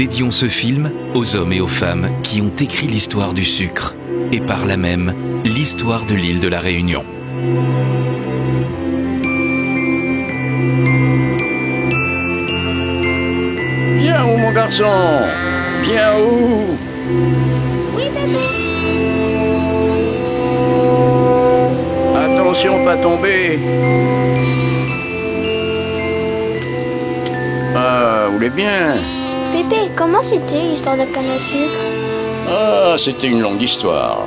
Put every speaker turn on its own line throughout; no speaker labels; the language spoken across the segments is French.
dédions ce film aux hommes et aux femmes qui ont écrit l'histoire du sucre et par là même l'histoire de l'île de la Réunion.
Viens où, mon garçon? Viens où?
Oui, bébé.
Attention, pas tomber. Ah, vous voulez bien?
Pépé, comment c'était l'histoire de canne à sucre?
Ah, c'était une longue histoire.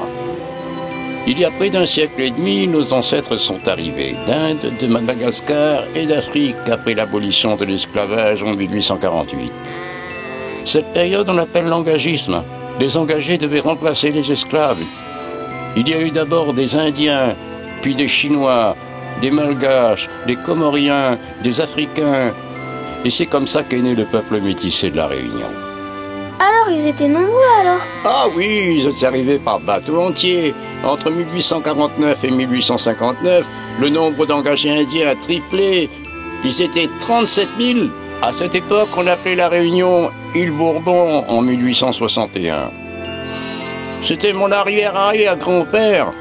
Il y a près d'un siècle et demi, nos ancêtres sont arrivés d'Inde, de Madagascar et d'Afrique après l'abolition de l'esclavage en 1848. Cette période, on l'appelle l'engagisme. Les engagés devaient remplacer les esclaves. Il y a eu d'abord des Indiens, puis des Chinois, des Malgaches, des Comoriens, des Africains. Et c'est comme ça qu'est né le peuple métissé de la Réunion.
Alors, ils étaient nombreux alors?
Ah oui, ils étaient arrivés par bateau entier. Entre 1849 et 1859, le nombre d'engagés indiens a triplé. Ils étaient 37 000. À cette époque, on appelait la Réunion Île Bourbon en 1861. C'était mon arrière-arrière-grand-père.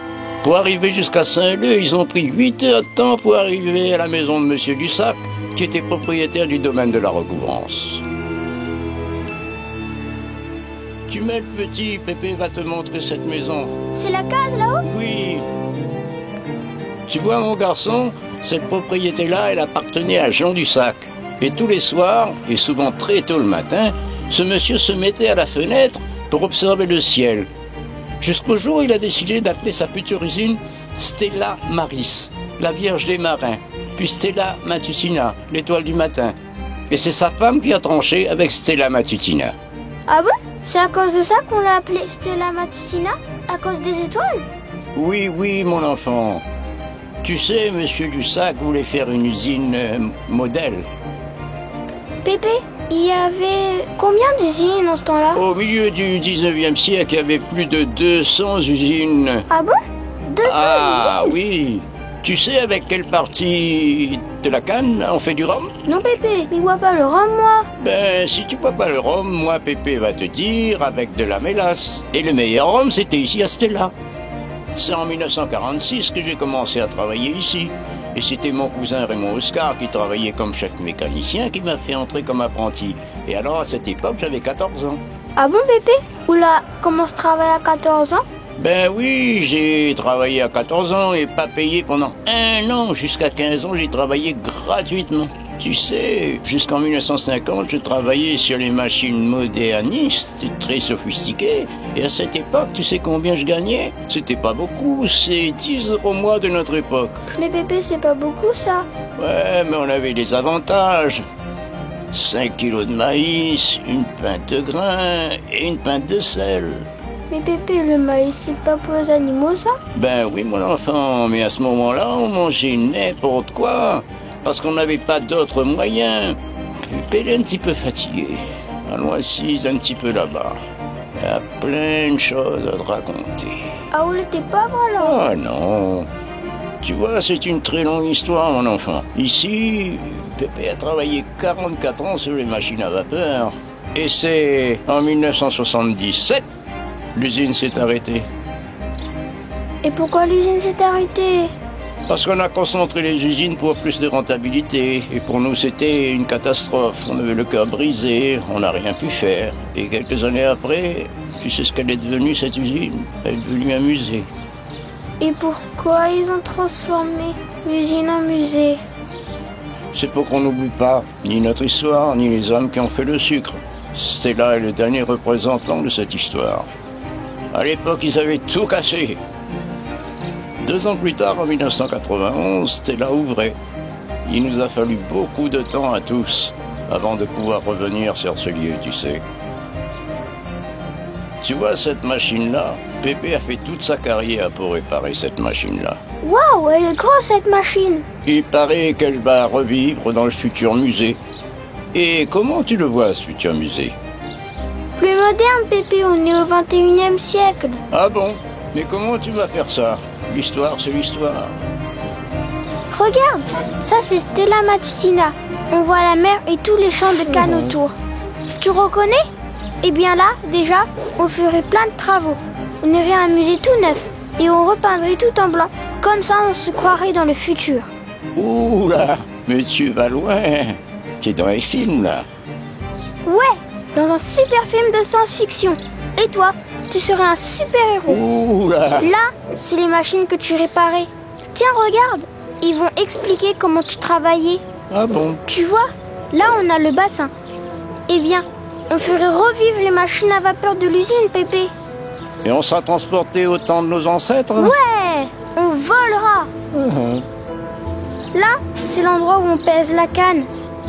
Pour arriver jusqu'à Saint-Leu, ils ont pris 8 heures de temps pour arriver à la maison de Monsieur Dussac, qui était propriétaire du domaine de la recouvrance. Tu m'aides, petit, Pépé va te montrer cette maison.
C'est la case là-haut?
Oui. Tu vois, mon garçon, cette propriété-là, elle appartenait à Jean Dussac. Et tous les soirs, et souvent très tôt le matin, ce monsieur se mettait à la fenêtre pour observer le ciel. Jusqu'au jour où il a décidé d'appeler sa future usine Stella Maris, la Vierge des Marins, puis Stella Matutina, l'étoile du matin. Et c'est sa femme qui a tranché avec Stella Matutina.
Ah bon? C'est à cause de ça qu'on l'a appelée Stella Matutina? À cause des étoiles?
Oui, oui, mon enfant. Tu sais, monsieur Dussac voulait faire une usine modèle.
Pépé, il y avait combien d'usines en ce temps-là?
Au milieu du 19e siècle, il y avait plus de 200 usines.
Ah bon? 200
Ah
usines?
oui. Tu sais avec quelle partie de la canne on fait du rhum?
Non, Pépé, il boit pas le rhum, moi.
Ben, si tu bois pas le rhum, moi, Pépé va te dire avec de la mélasse. Et le meilleur rhum, c'était ici à Stella. C'est en 1946 que j'ai commencé à travailler ici. Et c'était mon cousin Raymond Oscar qui travaillait comme chef mécanicien qui m'a fait entrer comme apprenti. Et alors, à cette époque, j'avais 14 ans.
Ah bon, Pépé? Oula, comment se travaille à 14 ans?
Ben oui, j'ai travaillé à 14 ans et pas payé pendant 1 an. Jusqu'à 15 ans, j'ai travaillé gratuitement. Tu sais, jusqu'en 1950, je travaillais sur les machines modernistes, très sophistiquées. Et à cette époque, tu sais combien je gagnais? C'était pas beaucoup, c'est 10 € au mois de notre époque.
Mais Pépé, c'est pas beaucoup ça.
Ouais, mais on avait des avantages. 5 kilos de maïs, une pinte de grains et une pinte de sel.
Mais Pépé, le maïs, c'est pas pour les animaux ça?
Ben oui, mon enfant, mais à ce moment-là, on mangeait n'importe quoi. Parce qu'on n'avait pas d'autres moyens. Pépé est un petit peu fatigué. Allons assise un petit peu là-bas. Il y a plein de choses à te raconter.
Ah, vous t'es pauvre alors?
Ah non. Tu vois, c'est une très longue histoire, mon enfant. Ici, Pépé a travaillé 44 ans sur les machines à vapeur. Et c'est en 1977, l'usine s'est arrêtée.
Et pourquoi l'usine s'est arrêtée?
Parce qu'on a concentré les usines pour plus de rentabilité. Et pour nous, c'était une catastrophe. On avait le cœur brisé, on n'a rien pu faire. Et quelques années après, tu sais ce qu'elle est devenue, cette usine? Elle est devenue un musée.
Et pourquoi ils ont transformé l'usine en musée?
C'est pour qu'on n'oublie pas ni notre histoire, ni les hommes qui ont fait le sucre. Stella est le dernier représentant de cette histoire. À l'époque, ils avaient tout cassé. 2 ans plus tard, en 1991, Stella ouvrait. Il nous a fallu beaucoup de temps à tous avant de pouvoir revenir sur ce lieu, tu sais. Tu vois cette machine-là? Pépé a fait toute sa carrière pour réparer cette machine-là.
Waouh, elle est grosse cette machine!
Il paraît qu'elle va revivre dans le futur musée. Et comment tu le vois, ce futur musée?
Plus moderne, Pépé, on est au 21e siècle.
Ah bon? Mais comment tu vas faire ça? L'histoire, c'est l'histoire.
Regarde, ça c'est Stella Matutina. On voit la mer et tous les champs de canne autour. Tu reconnais? Eh bien là, déjà, on ferait plein de travaux. On irait un musée tout neuf et on repeindrait tout en blanc. Comme ça, on se croirait dans le futur.
Ouh là, mais tu vas loin. T'es dans les films, là.
Ouais, dans un super film de science-fiction. Et toi, tu serais un super-héros.
Ouh là.
Là, c'est les machines que tu réparais. Tiens, regarde, ils vont expliquer comment tu travaillais.
Ah bon?
Tu vois, là on a le bassin. Eh bien, on ferait revivre les machines à vapeur de l'usine, Pépé.
Et on sera transporté au temps de nos ancêtres?
Ouais, on volera. Là, c'est l'endroit où on pèse la canne.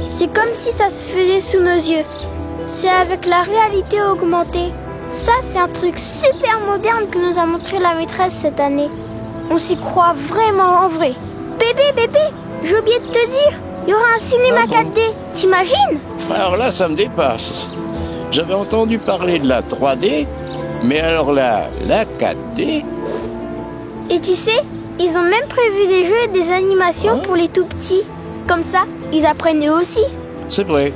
C'est comme si ça se faisait sous nos yeux. C'est avec la réalité augmentée. Ça, c'est un truc super moderne que nous a montré la maîtresse cette année. On s'y croit vraiment en vrai. Pépé, j'ai oublié de te dire, il y aura un cinéma 4D, t'imagines?
Alors là, ça me dépasse. J'avais entendu parler de la 3D, mais alors là, la 4D...
Et tu sais, ils ont même prévu des jeux et des animations pour les tout petits. Comme ça, ils apprennent eux aussi.
C'est vrai.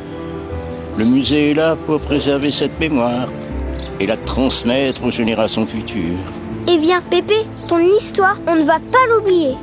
Le musée est là pour préserver cette mémoire et la transmettre aux générations futures.
Eh bien, Pépé, ton histoire, on ne va pas l'oublier.